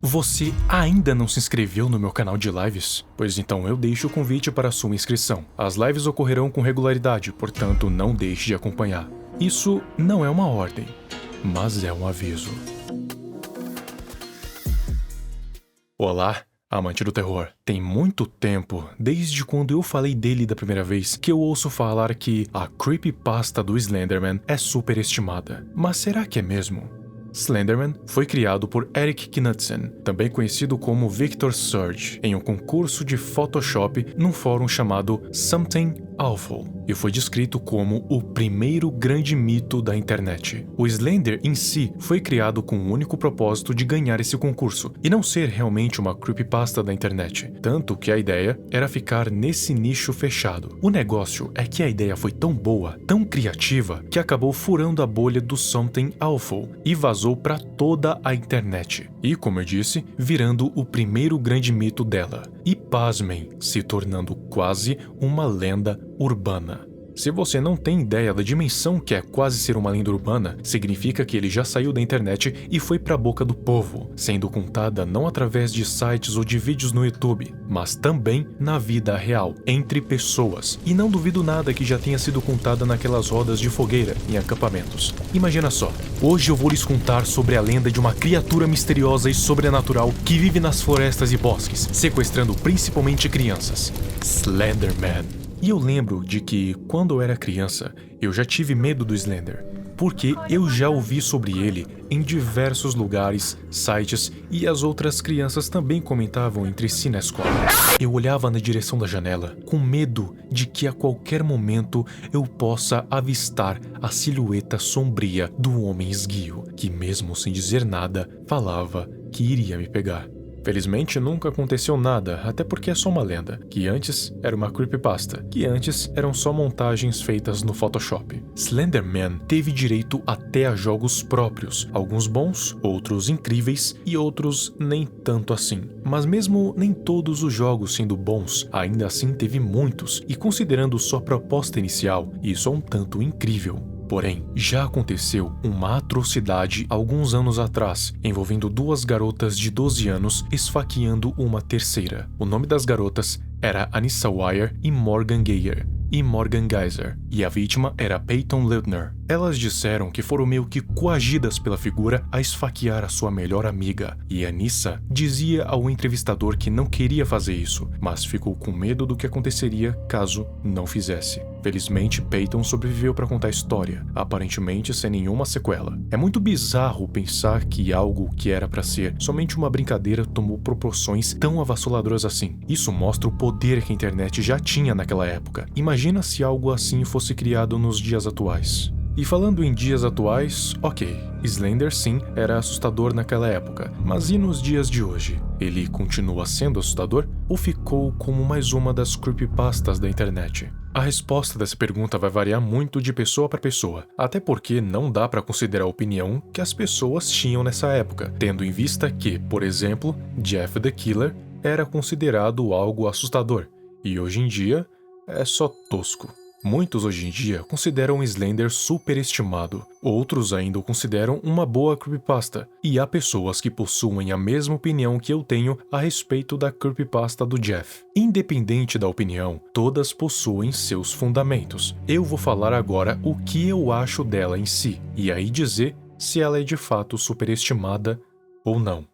Você ainda não se inscreveu no meu canal de lives? Pois então eu deixo o convite para a sua inscrição. As lives ocorrerão com regularidade, portanto não deixe de acompanhar. Isso não é uma ordem, mas é um aviso. Olá, amante do terror. Tem muito tempo, desde quando eu falei dele da primeira vez, que eu ouço falar que a creepypasta do Slenderman é superestimada. Mas será que é mesmo? Slenderman foi criado por Eric Knudsen, também conhecido como Victor Surge, em um concurso de Photoshop num fórum chamado Something Awful, e foi descrito como o primeiro grande mito da internet. O Slender em si foi criado com o único propósito de ganhar esse concurso, e não ser realmente uma creepypasta da internet, tanto que a ideia era ficar nesse nicho fechado. O negócio é que a ideia foi tão boa, tão criativa, que acabou furando a bolha do Something Awful e vazou para toda a internet. E, como eu disse, virando o primeiro grande mito dela. E pasmem, se tornando quase uma lenda urbana. Se você não tem ideia da dimensão que é quase ser uma lenda urbana, significa que ele já saiu da internet e foi para a boca do povo, sendo contada não através de sites ou de vídeos no YouTube, mas também na vida real, entre pessoas. E não duvido nada que já tenha sido contada naquelas rodas de fogueira em acampamentos. Imagina só, hoje eu vou lhes contar sobre a lenda de uma criatura misteriosa e sobrenatural que vive nas florestas e bosques, sequestrando principalmente crianças: Slenderman. E eu lembro de que, quando eu era criança, eu já tive medo do Slender, porque eu já ouvi sobre ele em diversos lugares, sites, e as outras crianças também comentavam entre si na escola. Eu olhava na direção da janela, com medo de que a qualquer momento eu possa avistar a silhueta sombria do homem esguio, que mesmo sem dizer nada, falava que iria me pegar. Felizmente nunca aconteceu nada, até porque é só uma lenda, que antes era uma creepypasta, que antes eram só montagens feitas no Photoshop. Slenderman teve direito até a jogos próprios, alguns bons, outros incríveis e outros nem tanto assim. Mas mesmo nem todos os jogos sendo bons, ainda assim teve muitos, e considerando sua proposta inicial, isso é um tanto incrível. Porém, já aconteceu uma atrocidade alguns anos atrás, envolvendo duas garotas de 12 anos esfaqueando uma terceira. O nome das garotas era Anissa Weier e Morgan Geiger, e a vítima era Peyton Leutner. Elas disseram que foram meio que coagidas pela figura a esfaquear a sua melhor amiga, e Anissa dizia ao entrevistador que não queria fazer isso, mas ficou com medo do que aconteceria caso não fizesse. Felizmente, Peyton sobreviveu para contar a história, aparentemente sem nenhuma sequela. É muito bizarro pensar que algo que era para ser somente uma brincadeira tomou proporções tão avassaladoras assim. Isso mostra o poder que a internet já tinha naquela época. Imagina se algo assim fosse criado nos dias atuais. E falando em dias atuais, ok, Slender sim era assustador naquela época, mas e nos dias de hoje? Ele continua sendo assustador ou ficou como mais uma das creepypastas da internet? A resposta dessa pergunta vai variar muito de pessoa para pessoa, até porque não dá para considerar a opinião que as pessoas tinham nessa época, tendo em vista que, por exemplo, Jeff the Killer era considerado algo assustador, e hoje em dia é só tosco. Muitos hoje em dia consideram o Slender superestimado, outros ainda o consideram uma boa creepypasta, e há pessoas que possuem a mesma opinião que eu tenho a respeito da creepypasta do Jeff. Independente da opinião, todas possuem seus fundamentos. Eu vou falar agora o que eu acho dela em si, e aí dizer se ela é de fato superestimada ou não.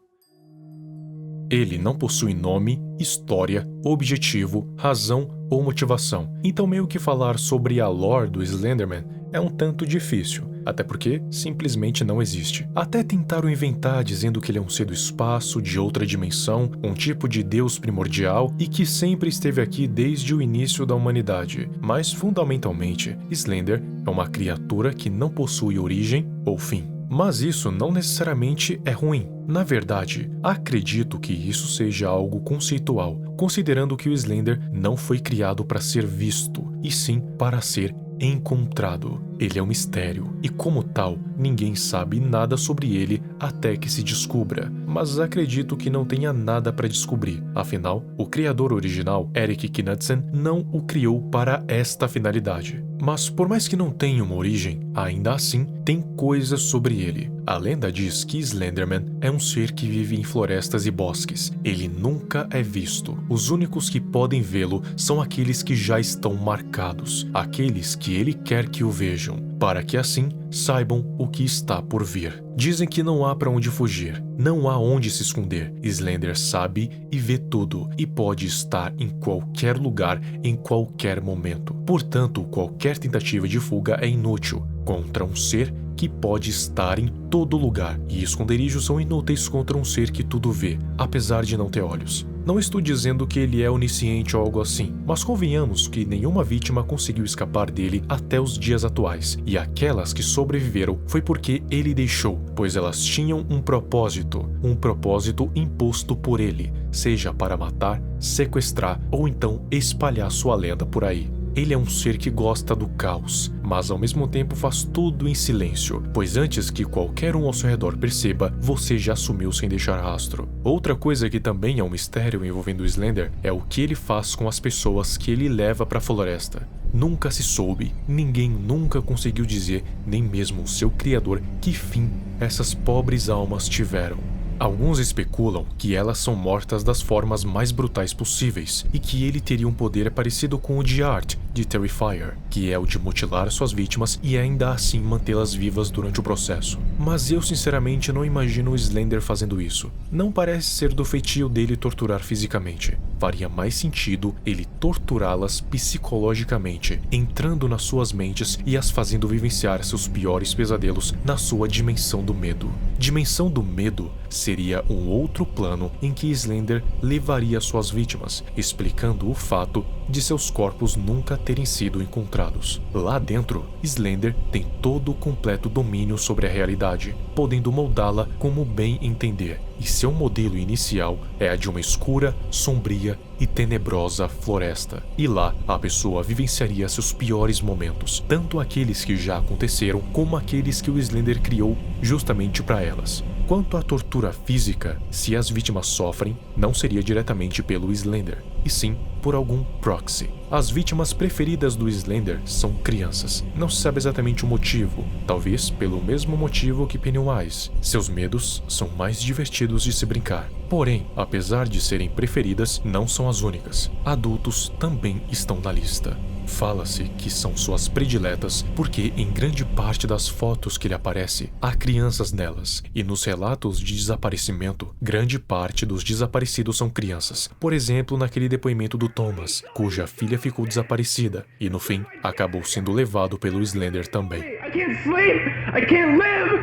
Ele não possui nome, história, objetivo, razão ou motivação, então meio que falar sobre a lore do Slenderman é um tanto difícil, até porque simplesmente não existe. Até tentaram inventar dizendo que ele é um ser do espaço, de outra dimensão, um tipo de deus primordial e que sempre esteve aqui desde o início da humanidade, mas fundamentalmente, Slender é uma criatura que não possui origem ou fim. Mas isso não necessariamente é ruim. Na verdade, acredito que isso seja algo conceitual, considerando que o Slender não foi criado para ser visto, e sim para ser encontrado. Ele é um mistério, e como tal, ninguém sabe nada sobre ele até que se descubra, mas acredito que não tenha nada para descobrir. Afinal, o criador original, Eric Knudsen, não o criou para esta finalidade. Mas por mais que não tenha uma origem, ainda assim tem coisas sobre ele. A lenda diz que Slenderman é um ser que vive em florestas e bosques. Ele nunca é visto. Os únicos que podem vê-lo são aqueles que já estão marcados, aqueles que ele quer que o vejam, para que assim saibam o que está por vir. Dizem que não há para onde fugir, não há onde se esconder. Slender sabe e vê tudo e pode estar em qualquer lugar, em qualquer momento. Portanto, qualquer tentativa de fuga é inútil contra um ser que pode estar em todo lugar, e esconderijos são inúteis contra um ser que tudo vê, apesar de não ter olhos. Não estou dizendo que ele é onisciente ou algo assim, mas convenhamos que nenhuma vítima conseguiu escapar dele até os dias atuais, e aquelas que sobreviveram foi porque ele deixou, pois elas tinham um propósito imposto por ele, seja para matar, sequestrar ou então espalhar sua lenda por aí. Ele é um ser que gosta do caos, mas ao mesmo tempo faz tudo em silêncio, pois antes que qualquer um ao seu redor perceba, você já sumiu sem deixar rastro. Outra coisa que também é um mistério envolvendo o Slender é o que ele faz com as pessoas que ele leva para a floresta. Nunca se soube, ninguém nunca conseguiu dizer, nem mesmo o seu criador, que fim essas pobres almas tiveram. Alguns especulam que elas são mortas das formas mais brutais possíveis e que ele teria um poder parecido com o de Art, de Terrifier, que é o de mutilar suas vítimas e ainda assim mantê-las vivas durante o processo. Mas eu sinceramente não imagino o Slender fazendo isso. Não parece ser do feitio dele torturar fisicamente. Faria mais sentido ele torturá-las psicologicamente, entrando nas suas mentes e as fazendo vivenciar seus piores pesadelos na sua dimensão do medo. Dimensão do medo seria um outro plano em que Slender levaria suas vítimas, explicando o fato de seus corpos nunca terem sido encontrados. Lá dentro, Slender tem todo o completo domínio sobre a realidade, podendo moldá-la como bem entender, e seu modelo inicial é a de uma escura, sombria e tenebrosa floresta. E lá, a pessoa vivenciaria seus piores momentos, tanto aqueles que já aconteceram, como aqueles que o Slender criou justamente para elas. Quanto à tortura física, se as vítimas sofrem, não seria diretamente pelo Slender, e sim por algum proxy. As vítimas preferidas do Slender são crianças. Não se sabe exatamente o motivo, talvez pelo mesmo motivo que Pennywise. Seus medos são mais divertidos de se brincar. Porém, apesar de serem preferidas, não são as únicas. Adultos também estão na lista. Fala-se que são suas prediletas porque em grande parte das fotos que lhe aparece, há crianças nelas, e nos relatos de desaparecimento, grande parte dos desaparecidos são crianças. Por exemplo, naquele depoimento do Thomas, cuja filha ficou desaparecida, e no fim, acabou sendo levado pelo Slender também. I can't sleep! I can't live!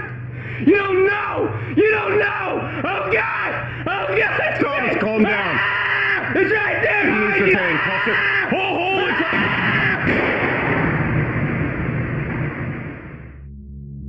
You don't know! You don't know! Oh God! Oh God! Thomas, calm down. Ah! It's right there! Release your hand, Foster.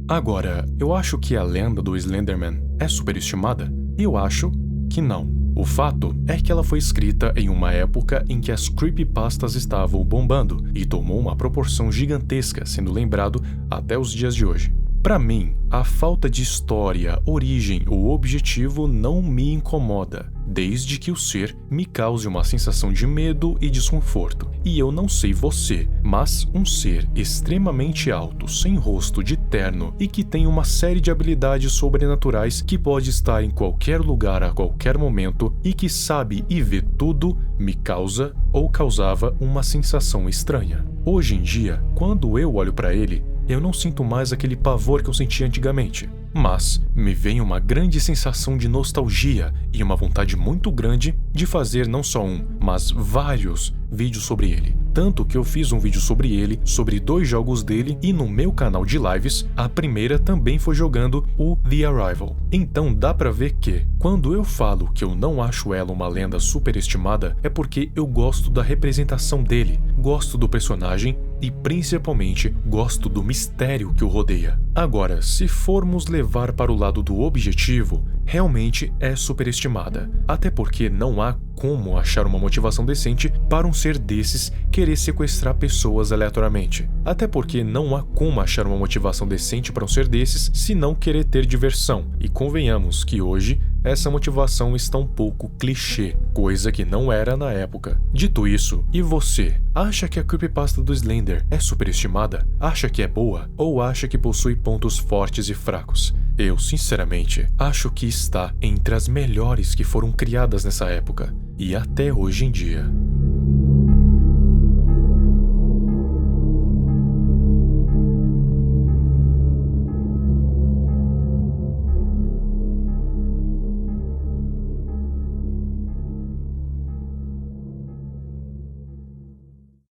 Agora, eu acho que a lenda do Slenderman é superestimada? Eu acho que não. O fato é que ela foi escrita em uma época em que as creepypastas estavam bombando e tomou uma proporção gigantesca, sendo lembrado até os dias de hoje. Para mim, a falta de história, origem ou objetivo não me incomoda, desde que o ser me cause uma sensação de medo e desconforto. E eu não sei você, mas um ser extremamente alto, sem rosto, de terno e que tem uma série de habilidades sobrenaturais que pode estar em qualquer lugar a qualquer momento e que sabe e vê tudo, me causa ou causava uma sensação estranha. Hoje em dia, quando eu olho para ele, eu não sinto mais aquele pavor que eu sentia antigamente, mas me vem uma grande sensação de nostalgia e uma vontade muito grande de fazer não só um, mas vários vídeos sobre ele. Tanto que eu fiz um vídeo sobre ele, sobre 2 jogos dele, e no meu canal de lives, a primeira também foi jogando o The Arrival. Então dá pra ver que, quando eu falo que eu não acho ela uma lenda superestimada, é porque eu gosto da representação dele, gosto do personagem e principalmente gosto do mistério que o rodeia. Agora, se formos levar para o lado do objetivo, realmente é superestimada, até porque não há como achar uma motivação decente para um ser desses querer sequestrar pessoas aleatoriamente. Até porque não há como achar uma motivação decente para um ser desses se não querer ter diversão. E convenhamos que hoje essa motivação está um pouco clichê, coisa que não era na época. Dito isso, e você? Acha que a creepypasta do Slender é superestimada? Acha que é boa? Ou acha que possui pontos fortes e fracos? Eu, sinceramente, acho que está entre as melhores que foram criadas nessa época, e até hoje em dia.